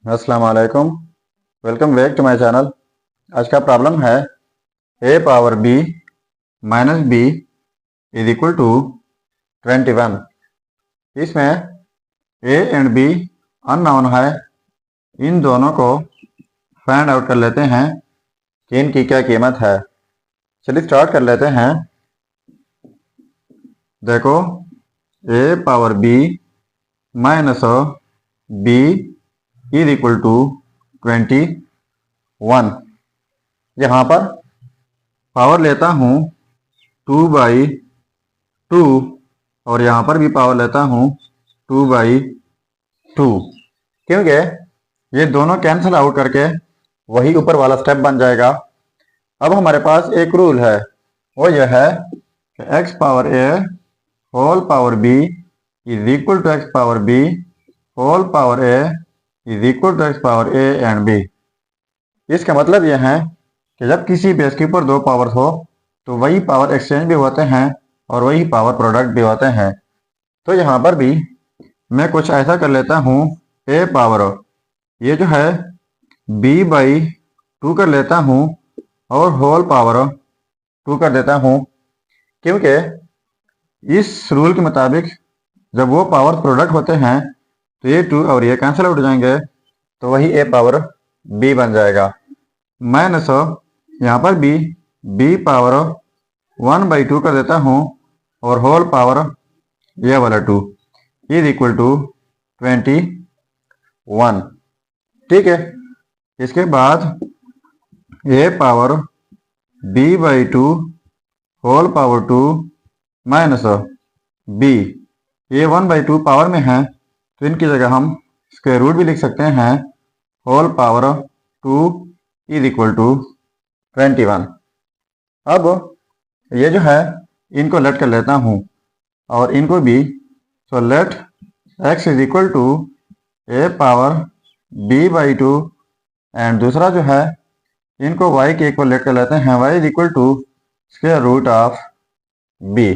अस्सलाम वालेकुम। Welcome back to my channel. आज का प्रॉब्लम है a power b minus b is equal to 21। इसमें a एंड b अननोन है। इन दोनों को फाइंड आउट कर लेते हैं कि इनकी क्या कीमत है। चलिए स्टार्ट कर लेते हैं। देखो a power b minus b is equal to 21। यहाँ पर पावर लेता हूँ 2/2 और यहाँ पर भी पावर लेता हूँ 2/2, क्योंकि ये दोनों कैंसिल आउट करके वही ऊपर वाला स्टेप बन जाएगा। अब हमारे पास एक रूल है, वो यह है कि x power a whole power b is equal to x power b whole power a is equal to x power a and b। इसका मतलब यह है कि जब किसी बेस के ऊपर दो पावर्स हो तो वही पावर एक्सचेंज भी होते हैं और वही पावर प्रोडक्ट भी होते हैं। तो यहाँ पर भी मैं कुछ ऐसा कर लेता हूँ, a पावर ये जो है b/2 कर लेता हूँ और होल पावर 2 कर देता हूँ, क्योंकि इस रूल के मुताबिक जब वो पावर प्रोडक्ट होते हैं तो ये 2 और ये कैंसिल आउट हो जाएंगे, तो वही a पावर b बन जाएगा। माइनस यहाँ पर भी b पावर 1/2 कर देता हूँ और होल पावर ये वाला 2 इज इक्वल टू 21। ठीक है। इसके बाद a power b/2 whole power 2 minus b, ये 1/2 पावर में है तो इनकी जगह हम स्क्वायर रूट भी लिख सकते हैं। Whole power 2 is equal to 21। अब ये जो है इनको लेट कर लेता हूँ और इनको भी। So let x is equal to a power b/2 and दूसरा जो है इनको y के इक्वल लेट कर लेते हैं, y is equal to square root of b।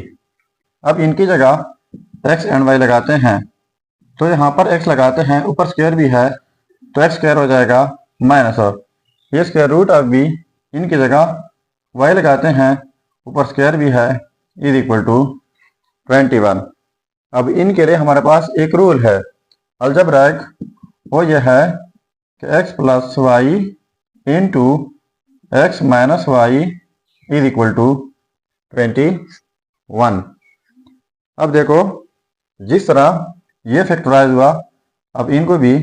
अब इनकी जगह x एंड y लगाते हैं, तो यहाँ पर x लगाते हैं, ऊपर स्क्वायर भी है तो x स्क्वायर हो जाएगा माइनस ये स्क्वायर रूट ऑफ b। इनकी जगह y लगाते हैं, ऊपर स्क्वायर भी है, इज इक्वल टू 21। अब इनके लिए हमारे पास एक रूल है अलजेब्रिक, वो यह है कि x plus y into x minus Y is equal to 21। अब देखो जिस तरह ये फैक्टराइज हुआ, अब इनको भी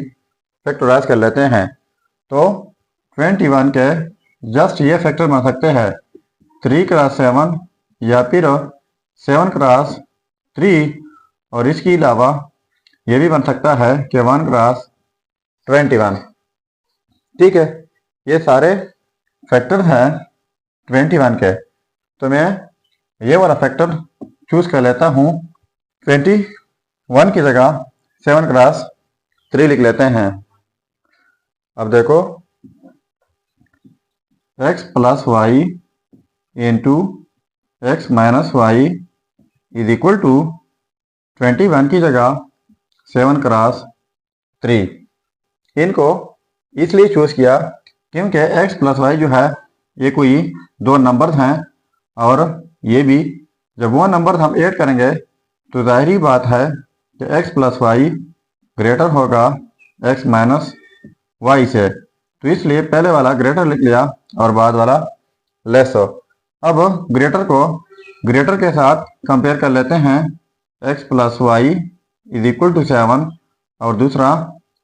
फैक्टराइज कर लेते हैं। तो 21 के जस्ट ये फैक्टर बन सकते हैं 3 क्रॉस 7 या फिर 7 क्रॉस 3, और इसके अलावा ये भी बन सकता है कि 1 क्रॉस 21। ठीक है, ये सारे फैक्टर हैं 21 के, तो मैं ये वाला फैक्टर चूज कर लेता हूँ। 21 की जगह 7 क्रॉस 3 लिख लेते हैं। अब देखो x plus y into x minus Y is equal to 21 की जगह 7 क्रॉस 3। इनको इसलिए चूज किया क्योंकि x प्लस वाई जो है ये कोई दो नंबर हैं, और ये भी जब वो नंबर हम ऐड करेंगे तो जाहिर बात है कि x प्लस वाई ग्रेटर होगा x माइनस वाई से, तो इसलिए पहले वाला ग्रेटर लिख लिया और बाद वाला लेस हो। अब ग्रेटर को ग्रेटर के साथ कंपेयर कर लेते हैं, x प्लस वाई इज इक्वल टू 7, और दूसरा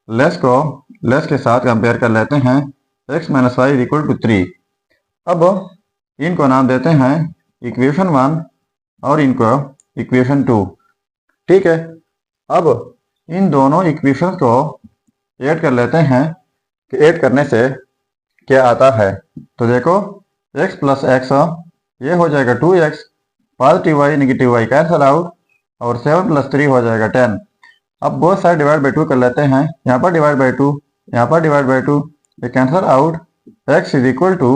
लेस को लेस के साथ कंपेयर कर लेते हैं, x minus Y is equal to 3। अब इनको नाम देते हैं इक्वेशन 1 और इनको इक्वेशन 2। ठीक है, अब इन दोनों इक्वेशन को ऐड कर लेते हैं कि ऐड करने से क्या आता है। तो देखो x प्लस एक्स ये हो जाएगा 2x, positive y negative y cancel out, और 7 प्लस 3 हो जाएगा 10। अब बोथ साइड डिवाइड बाई 2 कर लेते हैं, यहाँ पर डिवाइड बाई 2, यहाँ पर डिवाइड बाई 2, ये cancel out. x is equal to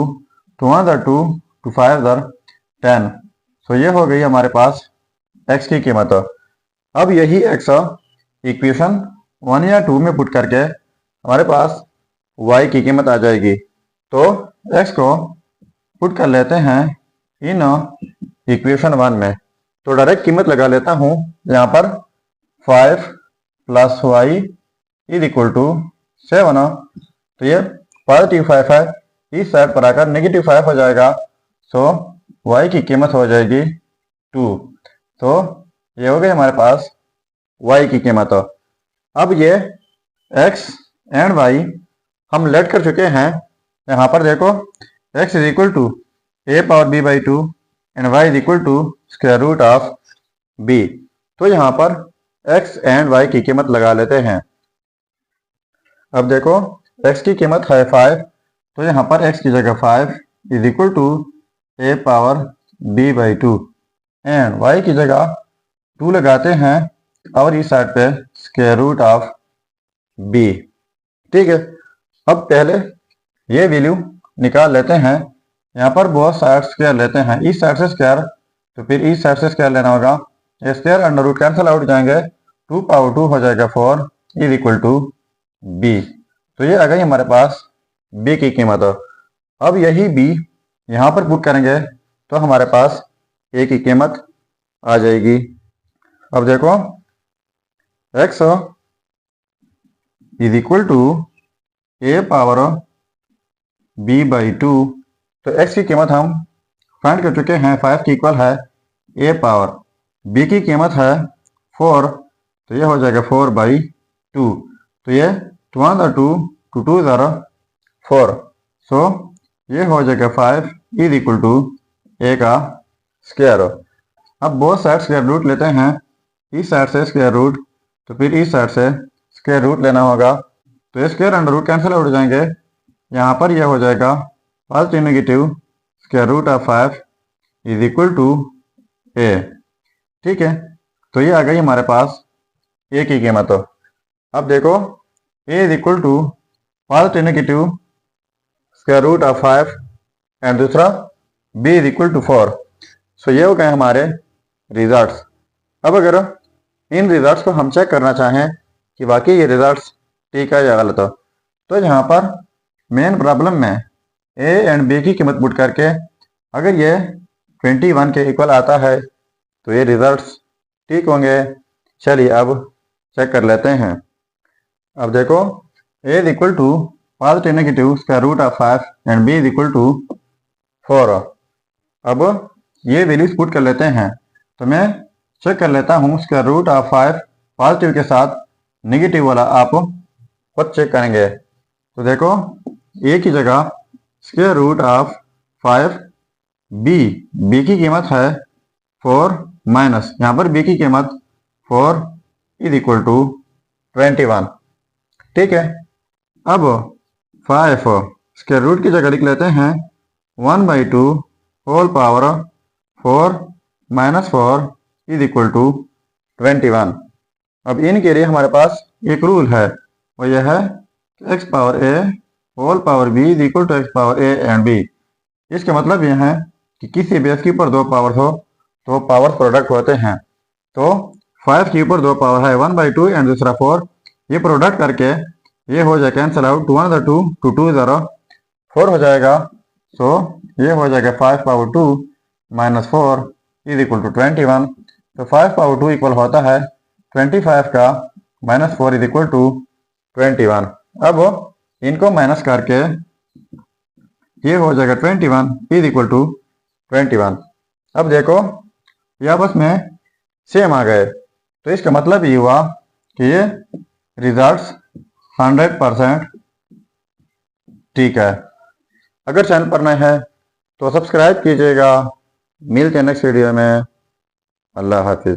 2 * 2 2 5 10। So ये हो गई हमारे पास x की कीमत। अब यही x इक्वेशन 1 या 2 में पुट करके हमारे पास y की कीमत आ जाएगी। तो x को पुट कर लेते हैं इन इक्वेशन 1 में। तो डायरेक्ट कीमत लगा लेता हूँ यहाँ पर 5 plus y is equal to 7। तो ये पॉजिटिव 5 है, इस साइड पर आकर नेगेटिव 5 हो जाएगा। सो y की कीमत हो जाएगी 2। तो ये हो गई हमारे पास y की कीमत। अब ये x एंड y हम लेट कर चुके हैं। यहाँ पर देखो x is equal to a power b by 2 and y is equal to square root of b। तो यहाँ पर x एंड y की कीमत लगा लेते हैं। अब देखो x की कीमत है 5, तो यहाँ पर x की जगह 5 is equal to a power b by 2 and y की जगह 2 लगाते हैं और इस साइड पे स्क्वायर रूट ऑफ b। ठीक है, अब पहले ये वैल्यू निकाल लेते हैं। यहाँ पर बहुत साइड स्क्वायर लेते हैं, इस साइड से स्क्वायर तो फिर इस साइड से स्क्वायर लेना होगा। Square under root cancel out जाएंगे, 2 पावर 2 हो जाएगा 4 इज इक्वल टू b। तो ये आ गई हमारे पास b की कीमत। अब यही b यहाँ पर पुट करेंगे तो हमारे पास a की कीमत आ जाएगी। अब देखो x is equal to a power b by 2। तो x की कीमत हम फाइंड कर चुके हैं, 5 की इक्वल है a पावर b की कीमत है 4। तो ये हो जाएगा 4 बाई 2। तो ये 2 2 2 2 ज़रा 4। सो ये हो जाएगा 5 इज इक्वल टू a का स्क्वायर। अब बोथ साइड स्क्वायर रूट लेते हैं, इस साइड से स्क्वायर रूट तो फिर इस साइड से स्क्वायर रूट लेना होगा। तो ये square under root cancel out हो जाएंगे, यहाँ पर यह हो जाएगा positive negative square root of 5 is equal to a। ठीक है, तो ये आ गई हमारे पास a की कीमत। अब देखो a is equal to positive negative square root of 5 and दूसरा b is equal to 4। So ये हो गए हमारे रिजल्ट्स। अब अगर इन रिजल्ट्स को हम चेक करना चाहें कि वाकई ये रिजल्ट्स ठीक है या गलत, तो यहाँ पर मेन प्रॉब्लम में a एंड b की कीमत पुट करके अगर ये 21 के इक्वल आता है तो ये रिजल्ट्स ठीक होंगे। चलिए अब चेक कर लेते हैं। अब देखो a is equal to positive negative square root of 5 and b is equal to 4। अब ये वैल्यूज पुट कर लेते हैं। तो मैं चेक कर लेता हूँ स्क्वायर रूट ऑफ 5 पॉजिटिव के साथ नेगेटिव वाला आप खुद चेक करेंगे। तो देखो a की जगह स्क्वायर रूट ऑफ 5 b की कीमत है 4 माइनस यहाँ पर b की कीमत 4 इज इक्वल टू 21। ठीक है, अब 5 स्क्वायर रूट की जगह लिख लेते हैं 1 by 2 whole power 4 minus 4 is equal to 21। अब इनके लिए हमारे पास एक रूल है, वो यह है x power a whole power b is equal to x power a and b। इसका मतलब यह है कि किसी बेस के ऊपर दो पावर हो तो पावर प्रोडक्ट होते हैं। तो 5 के ऊपर दो पावर है 1 बाई 2 एंड दूसरा 4, ये प्रोडक्ट करके ये हो जाए कैंसिल आउट, 2 1 2 2 2 0 4 हो जाएगा। सो ये हो जाएगा 5 power 2 minus 4 is equal to 21। तो 5 पावर 2 इक्वल होता है 25 का माइनस 4 इज इक्वल टू 21। अब इनको माइनस करके ये हो जाएगा 21 इज इक्वल टू 21। अब देखो ये आपस में सेम आ गए, तो इसका मतलब ये हुआ कि ये रिजल्ट्स 100% ठीक है। अगर चैनल पर नए हैं तो सब्सक्राइब कीजिएगा। मिलते हैं नेक्स्ट वीडियो में। अल्लाह हाफिज।